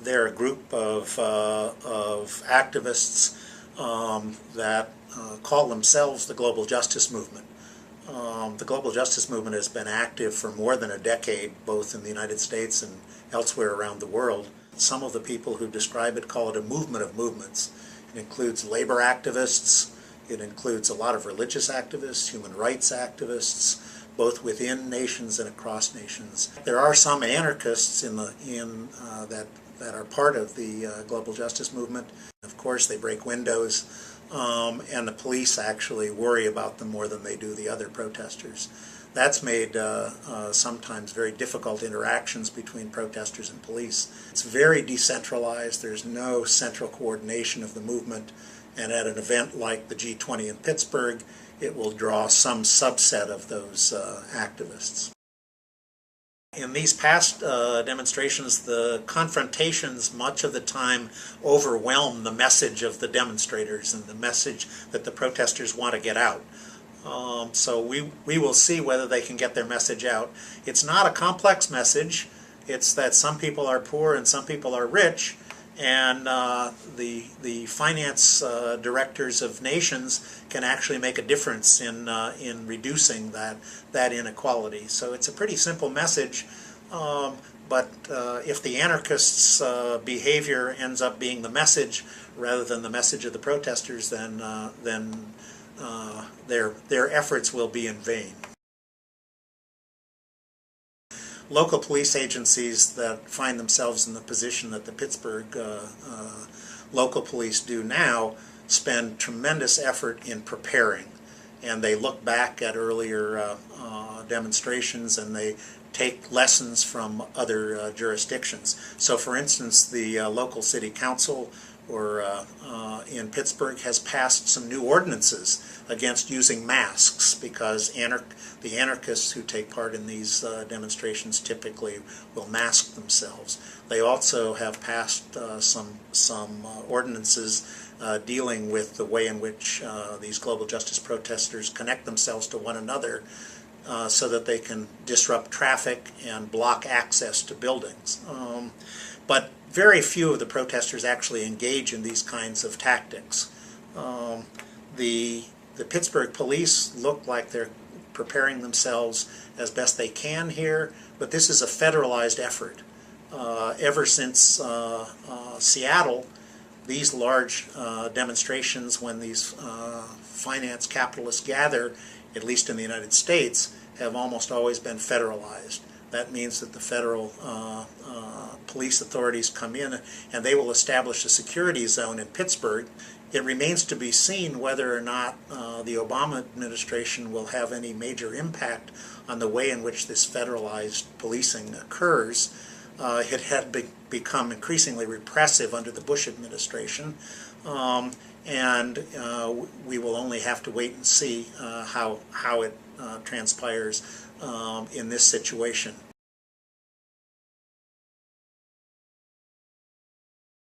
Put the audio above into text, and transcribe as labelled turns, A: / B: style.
A: They're a group of activists that call themselves the Global Justice Movement. The Global Justice Movement has been active for more than a decade, both in the United States and elsewhere around the world. Some of the people who describe it call it a movement of movements. It includes labor activists, it includes a lot of religious activists, human rights activists, both within nations and across nations. There are some anarchists that are part of the Global Justice Movement. Of course, they break windows, and the police actually worry about them more than they do the other protesters. That's made sometimes very difficult interactions between protesters and police. It's very decentralized. There's no central coordination of the movement, and at an event like the G20 in Pittsburgh, it will draw some subset of those activists. In these past demonstrations, the confrontations much of the time overwhelm the message of the demonstrators and the message that the protesters want to get out. So we will see whether they can get their message out. It's not a complex message. It's that some people are poor and some people are rich, and the finance directors of nations can actually make a difference in reducing that inequality. So it's a pretty simple message, but if the anarchists' behavior ends up being the message rather than the message of the protesters, then their efforts will be in vain. Local police agencies that find themselves in the position that the Pittsburgh local police do now spend tremendous effort in preparing, and they look back at earlier demonstrations and they take lessons from other jurisdictions. So for instance, the local city council in Pittsburgh has passed some new ordinances against using masks, because the anarchists who take part in these demonstrations typically will mask themselves. They also have passed some ordinances dealing with the way in which these global justice protesters connect themselves to one another so that they can disrupt traffic and block access to buildings. But very few of the protesters actually engage in these kinds of tactics. The Pittsburgh police look like they're preparing themselves as best they can here, but this is a federalized effort. Ever since Seattle, these large demonstrations, when these finance capitalists gather, at least in the United States, have almost always been federalized. That means that the federal police authorities come in and they will establish a security zone in Pittsburgh. It remains to be seen whether or not the Obama administration will have any major impact on the way in which this federalized policing occurs. It had become increasingly repressive under the Bush administration, and we will only have to wait and see how it transpires in this situation.